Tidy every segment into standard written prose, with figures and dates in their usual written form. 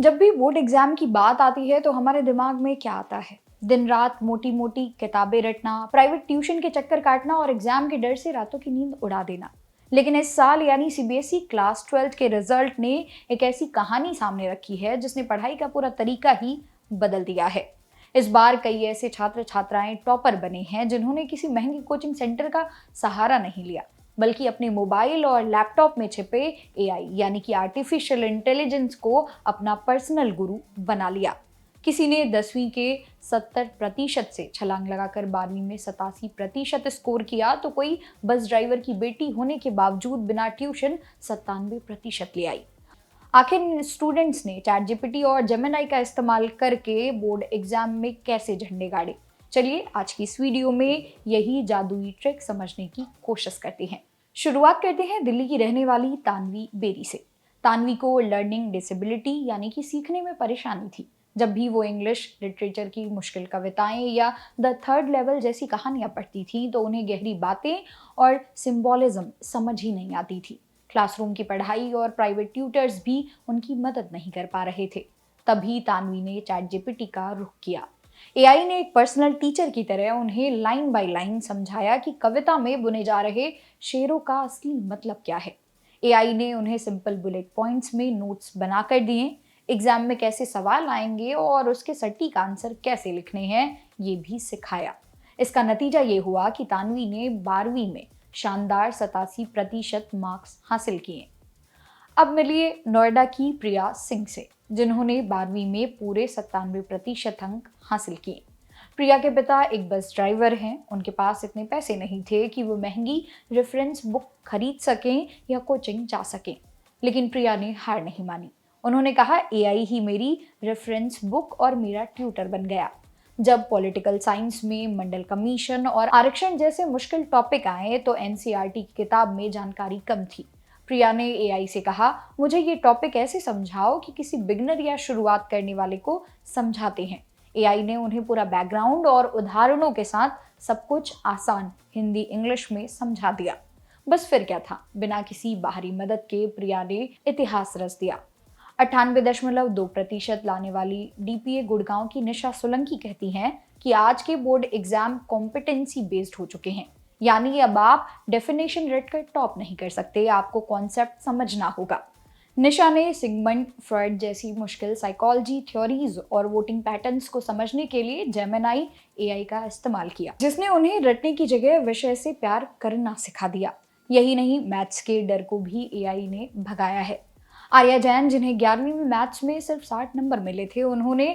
जब भी board exam की बात आती है तो हमारे दिमाग में क्या आता है? दिन रात मोटी मोटी किताबें रटना, प्राइवेट ट्यूशन के चक्कर काटना और एग्जाम के डर से रातों की नींद उड़ा देना। लेकिन इस साल यानी सीबीएसई क्लास 12 के रिजल्ट ने एक ऐसी कहानी सामने रखी है जिसने पढ़ाई का पूरा तरीका ही बदल दिया है। इस बार कई ऐसे छात्र छात्राएं टॉपर बने हैं जिन्होंने किसी महंगे कोचिंग सेंटर का सहारा नहीं लिया, बल्कि अपने मोबाइल और लैपटॉप में छिपे एआई यानी कि आर्टिफिशियल इंटेलिजेंस को अपना पर्सनल गुरु बना लिया। किसी ने 10वीं के 70% से छलांग लगाकर 12वीं में 87% स्कोर किया, तो कोई बस ड्राइवर की बेटी होने के बावजूद बिना ट्यूशन 97% ले आई। आखिर इन स्टूडेंट्स ने चैट जीपीटी और जेमिनाई का इस्तेमाल करके बोर्ड एग्जाम में कैसे झंडे गाड़े? चलिए आज की इस वीडियो में यही जादुई ट्रिक समझने की कोशिश करते हैं। शुरुआत करते हैं दिल्ली की रहने वाली तानवी बेरी से। तानवी को लर्निंग डिसेबिलिटी यानी कि सीखने में परेशानी थी। जब भी वो इंग्लिश लिटरेचर की मुश्किल कविताएं या द थर्ड लेवल जैसी कहानियां पढ़ती थी तो उन्हें गहरी बातें और सिंबोलिज्म समझ ही नहीं आती थी। क्लासरूम की पढ़ाई और प्राइवेट ट्यूटर्स भी उनकी मदद नहीं कर पा रहे थे। तभी तानवी ने चैट जीपीटी का रुख किया। एआई ने एक पर्सनल टीचर की तरह उन्हें लाइन बाय लाइन समझाया कि कविता में बुने जा रहे शेरों का असली मतलब क्या है। एआई ने उन्हें सिंपल बुलेट पॉइंट्स में नोट्स बनाकर दिए, एग्जाम में कैसे सवाल आएंगे और उसके सटीक आंसर कैसे लिखने हैं ये भी सिखाया। इसका नतीजा ये हुआ कि तानवी ने 12वीं में शानदार 87% मार्क्स हासिल किए। अब मिलिए नोएडा की प्रिया सिंह से, जिन्होंने 12वीं में पूरे 97% अंक हासिल किए। प्रिया के पिता एक बस ड्राइवर हैं। उनके पास इतने पैसे नहीं थे कि वो महंगी रेफरेंस बुक खरीद सकें या कोचिंग जा सकें। लेकिन प्रिया ने हार नहीं मानी। उन्होंने कहा, एआई ही मेरी रेफरेंस बुक और मेरा ट्यूटर बन गया। जब पॉलिटिकल साइंस में मंडल कमीशन और आरक्षण जैसे मुश्किल टॉपिक आए तो एनसीईआरटी की किताब में जानकारी कम थी। प्रिया ने एआई से कहा, मुझे ये टॉपिक ऐसे समझाओ कि किसी बिगनर या शुरुआत करने वाले को समझाते हैं। एआई ने उन्हें पूरा बैकग्राउंड और उदाहरणों के साथ सब कुछ आसान हिंदी इंग्लिश में समझा दिया। बस फिर क्या था, बिना किसी बाहरी मदद के प्रिया ने इतिहास रच दिया। 98.2% लाने वाली डीपीए गुड़गांव की निशा सोलंकी कहती हैं कि आज के बोर्ड एग्जाम कॉम्पिटेंसी बेस्ड हो चुके हैं। यानी अब आप डेफिनेशन रटकर टॉप नहीं कर सकते, आपको कॉन्सेप्ट समझना होगा। निशा ने सिगमंड फ्रॉइड जैसी मुश्किल साइकोलॉजी थ्योरीज और वोटिंग पैटर्न्स को समझने के लिए जेमिनाई एआई का इस्तेमाल किया, जिसने उन्हें रटने की जगह विषय से प्यार करना सिखा दिया। यही नहीं, मैथ्स के डर को भी एआई ने भगाया है। आर्या जैन, जिन्हें 11वीं में मैथ्स में सिर्फ 60 नंबर मिले थे, उन्होंने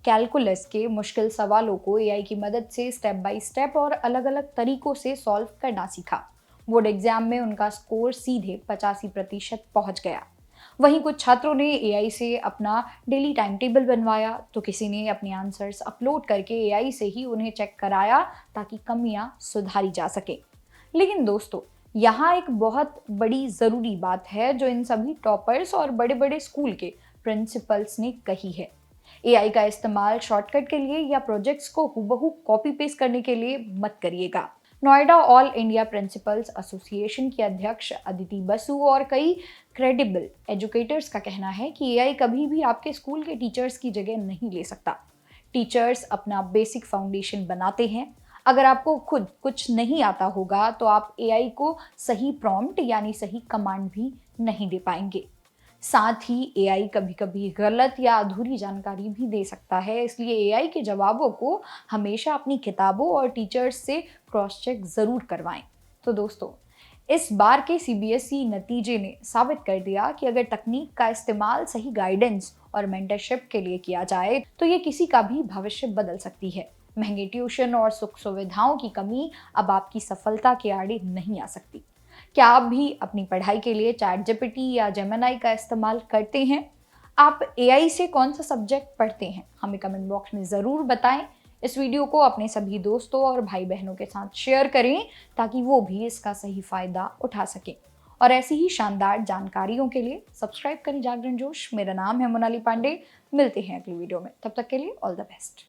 कैलकुलस के मुश्किल सवालों को एआई की मदद से स्टेप बाय स्टेप और अलग अलग तरीकों से सॉल्व करना सीखा। बोर्ड एग्जाम में उनका स्कोर सीधे 85% पहुंच गया। वहीं कुछ छात्रों ने एआई से अपना डेली टाइम टेबल बनवाया, तो किसी ने अपने आंसर्स अपलोड करके एआई से ही उन्हें चेक कराया ताकि कमियां सुधारी जा सके। लेकिन दोस्तों, यहाँ एक बहुत बड़ी ज़रूरी बात है जो इन सभी टॉपर्स और बड़े बड़े स्कूल के प्रिंसिपल्स ने कही है। एआई का इस्तेमाल शॉर्टकट के लिए या प्रोजेक्ट्स को हूबहू कॉपी पेस्ट करने के लिए मत करिएगा। Noida all India principles association की अध्यक्ष अदिति बसु और कई क्रेडिबल एजुकेटर्स का कहना है कि एआई कभी भी आपके स्कूल के टीचर्स की जगह नहीं ले सकता। टीचर्स अपना बेसिक फाउंडेशन बनाते हैं। अगर आपको खुद कुछ नहीं आता होगा तो आप एआई को सही प्रॉम्प्ट यानी सही कमांड भी नहीं दे पाएंगे। साथ ही एआई कभी कभी गलत या अधूरी जानकारी भी दे सकता है, इसलिए एआई के जवाबों को हमेशा अपनी किताबों और टीचर्स से क्रॉस चेक जरूर करवाएं। तो दोस्तों, इस बार के सीबीएसई नतीजे ने साबित कर दिया कि अगर तकनीक का इस्तेमाल सही गाइडेंस और मेंटरशिप के लिए किया जाए तो ये किसी का भी भविष्य बदल सकती है। महंगे ट्यूशन और सुख सुविधाओं की कमी अब आपकी सफलता के आड़े नहीं आ सकती। क्या आप भी अपनी पढ़ाई के लिए चैट जीपीटी या जेमिनाई का इस्तेमाल करते हैं? आप एआई से कौन सा सब्जेक्ट पढ़ते हैं? हमें कमेंट बॉक्स में ज़रूर बताएं। इस वीडियो को अपने सभी दोस्तों और भाई बहनों के साथ शेयर करें ताकि वो भी इसका सही फायदा उठा सकें। और ऐसी ही शानदार जानकारियों के लिए सब्सक्राइब करें जागरण जोश। मेरा नाम है मोनाली पांडे। मिलते हैं अगली वीडियो में, तब तक के लिए ऑल द बेस्ट।